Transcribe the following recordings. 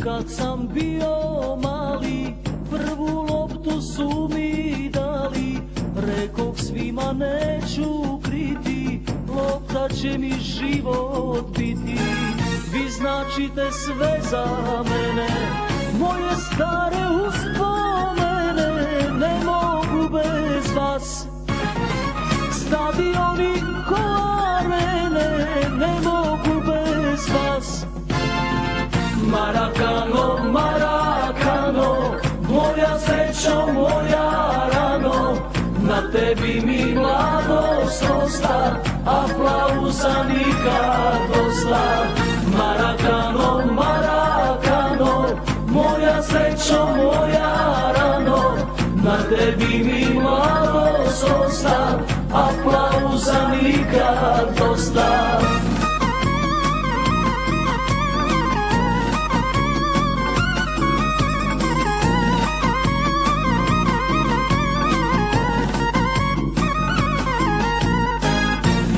Kad sam bio mali, prvu loptu su mi dali, rekog svima neću kriti, lopta će mi život biti. Vi značite sve za mene, moje stare uspomene, ne mogu bez vas. Stadioni ko arene, ne mogu bez vas. Marakano, Marakano, moja srećo, moja rano, na tebi mi mladost osta, aplauza nikad dosta. Marakano, Marakano, moja srećo, moja rano, na tebi mi mladost osta, aplauza nikad dosta.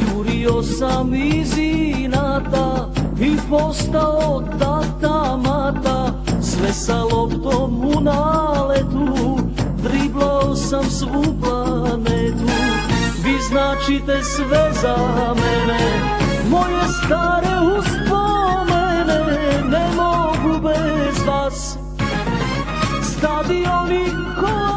Jurio sam iz inata i postao tata mata, sve sa loptom u naletu, driblao sam svu planetu. Vi značite sve za mene, moje stare uspomene, ne mogu bez vas. Stadioni ko